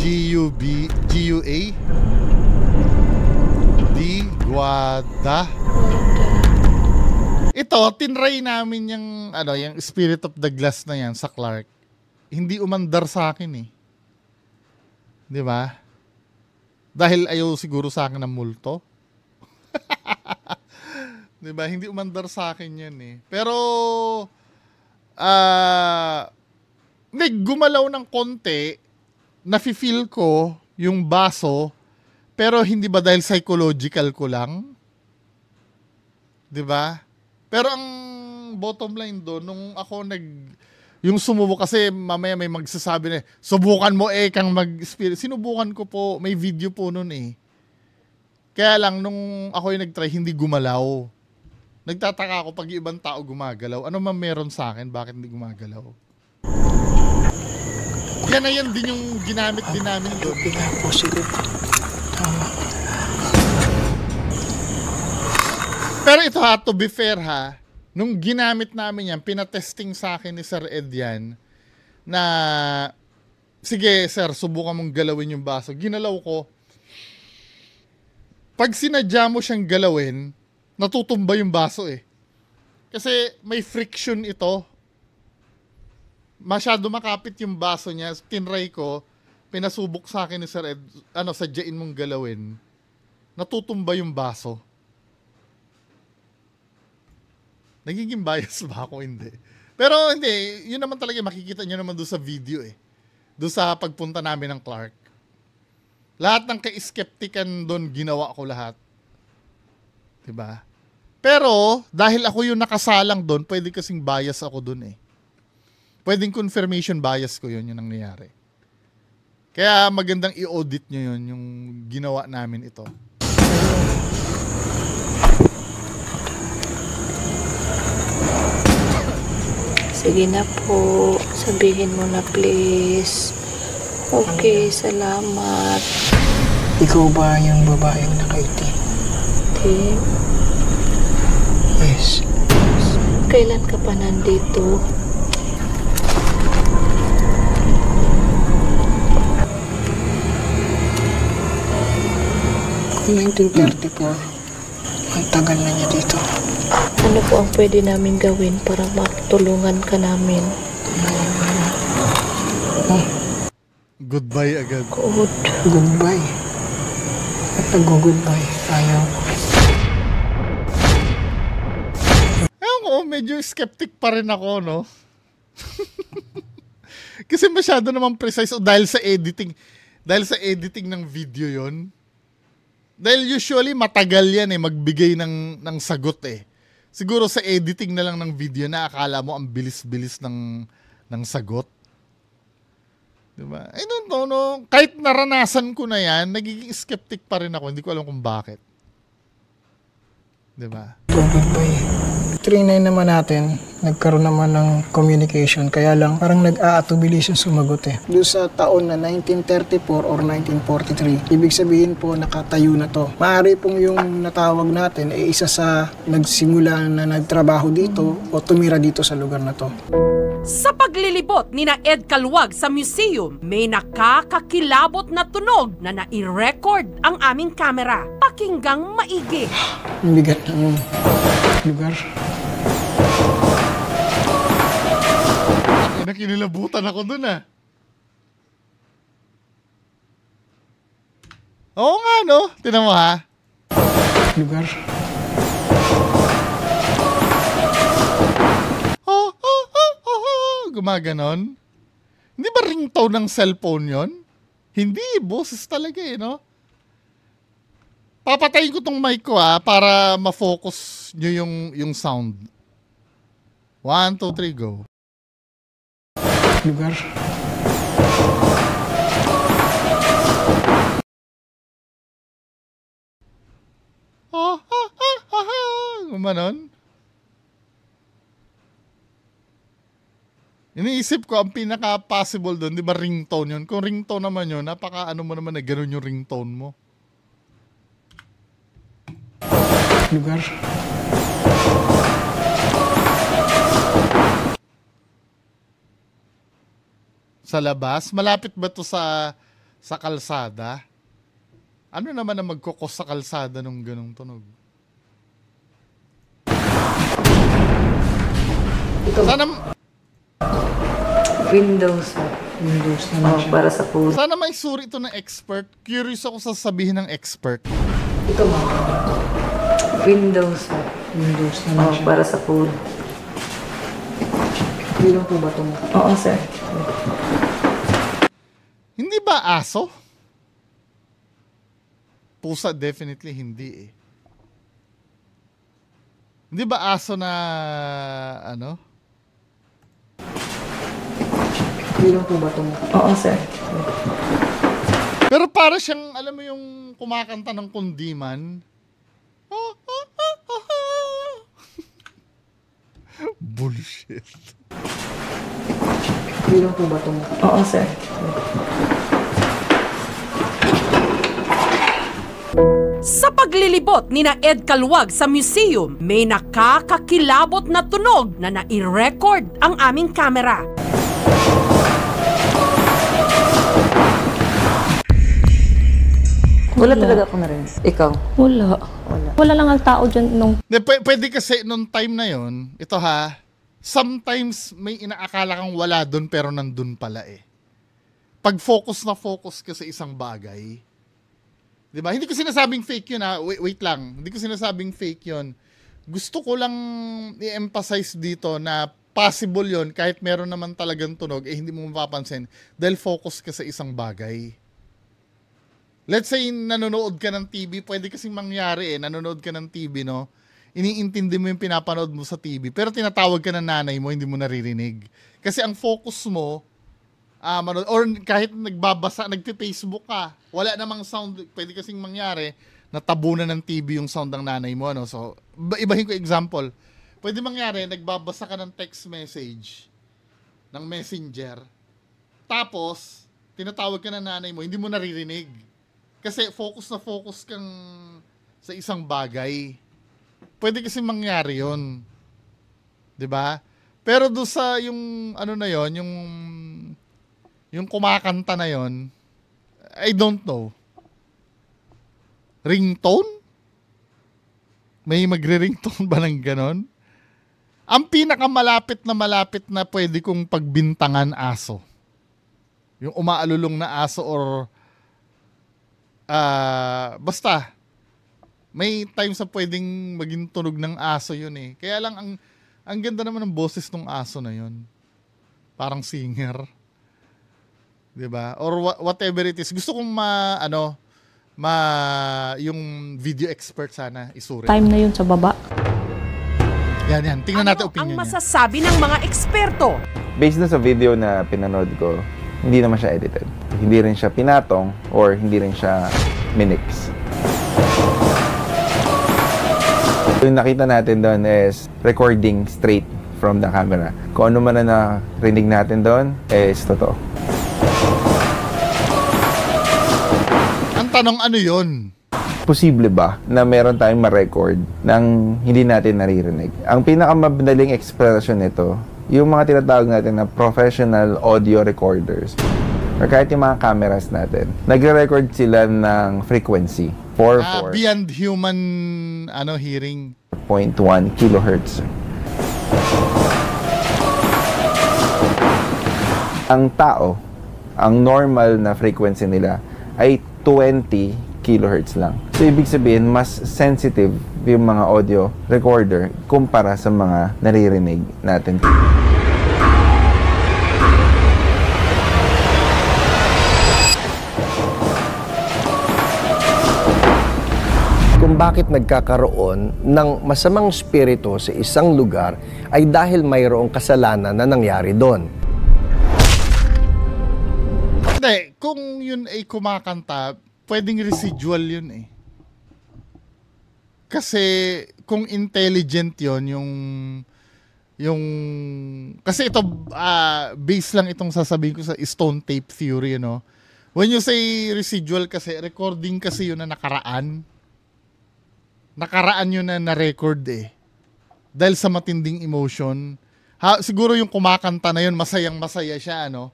GUA Di Guada. Ito, tinry namin yung yung Spirit of the Glass na yan sa Clark. Hindi umandar sa akin eh. Di ba? Dahil ayaw siguro sa akin ng multo. Di ba? Hindi umandar sa akin yan eh. Pero gumalaw ng konti, nafe-feel ko yung baso, pero hindi ba dahil psychological ko lang? 'Di ba? Pero ang bottom line doon, nung ako Yung sumubok kasi mamaya may magsasabi na, subukan mo kang mag-spirit. Sinubukan ko po, may video po nun Kaya lang, nung ako yung nag-try, hindi gumalaw. Nagtataka ako pag ibang tao gumagalaw. Ano man meron sa akin, bakit hindi gumagalaw? Yan na yan din yung ginamit din namin doon. Pero ito to be fair nung ginamit namin yan, pinatesting sa akin ni Sir Ed yan, na, sige sir, subukan mong galawin yung baso. Ginalaw ko. Pag sinadya mo siyang galawin, natutumba yung baso Kasi may friction ito. Masyado makapit yung baso niya. Tinry ko, pinasubok sa akin ni Sir Ed, sadyain mong galawin. Natutumba yung baso. Nagiging bias ba ako? Hindi. Pero hindi, yun naman talaga, makikita nyo naman doon sa video Doon sa pagpunta namin ng Clark. Lahat ng ka-skeptican doon, ginawa ko lahat. Diba? Pero, dahil ako yung nakasalang doon, pwede kasing bias ako doon Pwedeng confirmation bias ko yun, yung nangyayari. Kaya magandang i-audit nyo yun, yung ginawa namin ito. Sige na po. Sabihin mo na please. Okay, salamat. Ikaw ba yung babaeng nakaitim? Tim? Yes. Kailan ka pa nandito? Kung 1934, ang tagal na niya dito. Ano po ang pwede namin gawin para matulungan ka namin? Goodbye agad. Goodbye. At nag-goodbye tayo. Ewan ko, medyo skeptic pa rin ako, no? Kasi masyado naman precise dahil sa editing. Dahil sa editing ng video yon. Dahil usually matagal yan magbigay ng sagot Siguro sa editing na lang ng video na akala mo ang bilis-bilis ng sagot. Diba? I don't know, no? Kahit naranasan ko na yan, nagiging skeptic pa rin ako. Hindi ko alam kung bakit. Diba? Trinay naman natin, nagkaroon naman ng communication, kaya lang parang nag-aatubili siya sumagot Doon sa taon na 1934 or 1943, ibig sabihin po nakatayo na to. Maaari pong yung natawag natin ay isa sa nagsimula na nagtrabaho dito o tumira dito sa lugar na to. Sa paglilibot ni na Ed Caluag sa museum, may nakakakilabot na tunog na nai-record ang aming kamera. Pakinggang maigi. Ang bigat ng lugar. Nakinilabutan ako dun Oo nga, no? Tinan mo Lugar. Gumaganon. Hindi ba ringtone ng cellphone yon? Hindi, boses talaga no? Papatayin ko tong mic ko para ma-focus nyo yung sound. 1, 2, 3, go. Lugar. Gumanon. Iniisip ko, ang pinaka-possible doon, di ba ringtone yun? Kung ringtone naman yun, napaka-ano mo naman na gano'n yung ringtone mo. Lugar. Sa labas? Malapit ba to sa kalsada? Ano naman na magkukos sa kalsada nung ganong tunog? Sana... Windows. Windows naman siya. Para sa food. Sana may suri ito ng expert. Curious ako sa sabihin ng expert. Ito mo. Windows. Windows naman siya. Para sa food. Hindi lang po ba ito mo? Oo, sir. Hindi ba aso? Pusa definitely hindi Hindi ba aso na ano? Hindi po ba itong... Oo, sir. Pero para siyang, alam mo yung kumakanta ng kundiman. Bullshit. Hindi po ba itong... Oo, sir. Sa paglilibot ni na Ed Calwag sa museum, may nakakakilabot na tunog na nai-record ang aming kamera. Wala talaga ako na rin. Ikaw? Wala. Wala lang ang tao dyan nung... Pwede kasi nung time na yon, ito ha, sometimes may inaakala kang wala dun pero nandun pala eh. Pag focus na focus ka sa isang bagay, diba? Hindi ko sinasabing fake yun ha. Wait lang. Hindi ko sinasabing fake yun. Gusto ko lang i-emphasize dito na possible yun kahit meron naman talagang tunog, eh hindi mo mapapansin dahil focus ka sa isang bagay. Let's say nanonood ka ng TV, pwede kasing mangyari eh, nanonood ka ng TV, no? Iniintindi mo yung pinapanood mo sa TV, pero tinatawag ka ng nanay mo, hindi mo naririnig. Kasi ang focus mo, or kahit nagbabasa, nagpe-Facebook ka, wala namang sound, pwede kasing mangyari, natabunan ng TV yung sound ng nanay mo, ano? So, ibahin ko example. Pwede mangyari, nagbabasa ka ng text message ng messenger, tapos, tinatawag ka ng nanay mo, hindi mo naririnig. Kasi focus na focus kang sa isang bagay. Pwede kasi mangyari yun. 'Di ba? Pero do sa yung ano na yon, yung kumakanta na yon, I don't know. Ringtone? May magre-ringtone ba ng ganon? Ang pinakamalapit na pwede kong pagbintangan aso. Yung umaalulong na aso or basta may time sa pwedeng maging tunog ng aso yun eh. Kaya lang ang ganda naman ng boses ng aso na yun. Parang singer. 'Di ba? Or whatever it is. Gusto kong yung video expert sana isuri. Time na yun sa baba. Yan. Tingnan natin opinion niya. Ang masasabi ng mga eksperto? Based na sa video na pinanood ko, hindi naman siya edited. Hindi rin siya pinatong or hindi rin siya minix. Yung nakita natin doon is recording straight from the camera. Kung ano man na narinig natin doon, is totoo. Ang tanong, ano yun? Posible ba na meron tayong ma-record nang hindi natin naririnig? Ang pinakamadaling explanation nito, yung mga tinatawag natin na professional audio recorders or kahit yung mga cameras natin, nagre-record sila ng frequency. Beyond human hearing. 0.1 kilohertz. Ang tao, ang normal na frequency nila ay 20 kilohertz lang. So, ibig sabihin, mas sensitive yung mga audio recorder kumpara sa mga naririnig natin. Kung bakit nagkakaroon ng masamang spirito sa isang lugar ay dahil mayroong kasalanan na nangyari doon. Hindi, kung yun ay kumakanta, pwedeng residual yun eh. Kasi kung intelligent yun, kasi ito, base lang itong sasabihin ko sa stone tape theory, no? When you say residual kasi, recording kasi yun na nakaraan. Nakaraan yun na na-record eh. Dahil sa matinding emotion. Siguro yung kumakanta na yun, masayang-masaya siya, ano?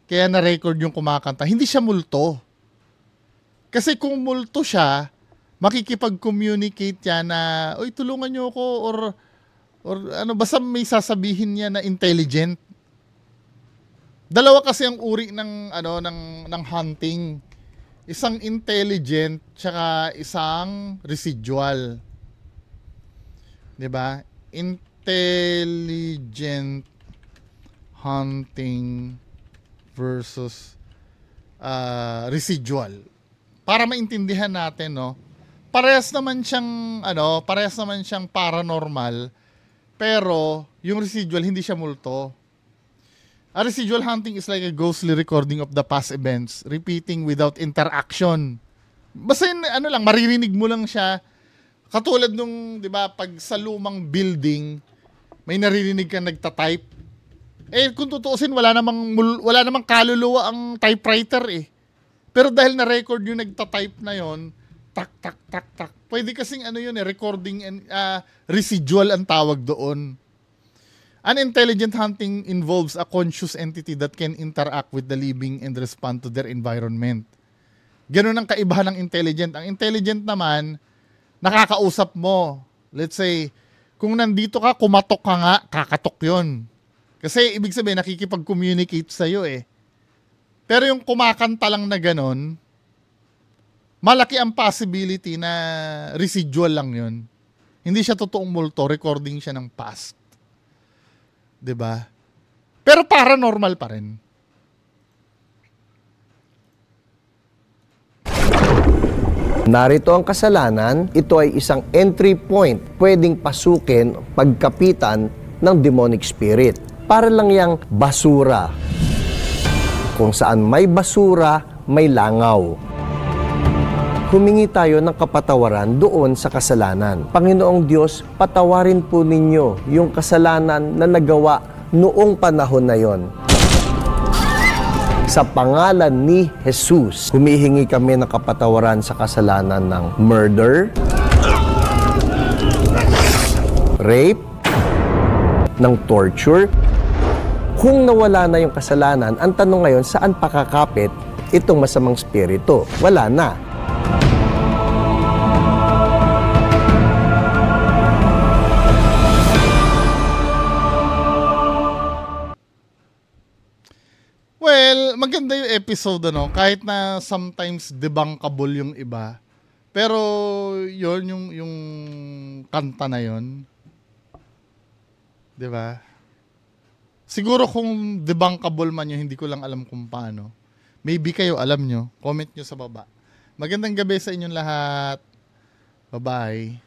Kaya na-record yung kumakanta. Hindi siya multo. Kasi kung multo siya, makikipag-communicate yan na, oy, tulungan niyo ako, or basta may sasabihin niya na intelligent. Dalawa kasi ang uri ng hunting. Isang intelligent tsaka isang residual. 'Di ba? Intelligent hunting versus residual. Para maintindihan natin, no? Parehas naman siyang paranormal, pero yung residual hindi siya multo. A residual haunting is like a ghostly recording of the past events, repeating without interaction. Basta yun, ano lang, maririnig mo lang siya. Katulad nung, di ba, pag sa lumang building, may naririnig ka nagtatype. Kung tutuusin, wala namang kaluluwa ang typewriter eh. Pero dahil na-record yung nagtatype na yon, tak, tak, tak, tak. Pwede kasing ano yun eh, recording and residual ang tawag doon. An intelligent hunting involves a conscious entity that can interact with the living and respond to their environment. Ganun ang kaibahan ng intelligent. Ang intelligent naman, nakakausap mo. Let's say, kung nandito ka, kumatok ka nga, kakatok yun. Kasi ibig sabihin, nakikipag-communicate sa'yo eh. Pero yung kumakanta lang na ganun, malaki ang possibility na residual lang yun. Hindi siya totoong multo, recording siya ng past. 'Di ba? Pero paranormal pa rin. Narito ang kasalanan, ito ay isang entry point, pwedeng pasukin, pagkapitan ng demonic spirit. Para lang yang basura. Kung saan may basura, may langaw. Humingi tayo ng kapatawaran doon sa kasalanan. Panginoong Diyos, patawarin po ninyo yung kasalanan na nagawa noong panahon na yon. Sa pangalan ni Jesus, humihingi kami ng kapatawaran sa kasalanan ng murder, rape, ng torture. Kung nawala na yung kasalanan, ang tanong ngayon, saan pakakapit itong masamang spirito? Wala na. Well, maganda yung episode, ano? Kahit na sometimes debunkable yung iba. Pero, yun, yung kanta na yun. Diba? Siguro kung debunkable man yun, hindi ko lang alam kung paano. Maybe kayo alam nyo. Comment nyo sa baba. Magandang gabi sa inyong lahat. Bye-bye.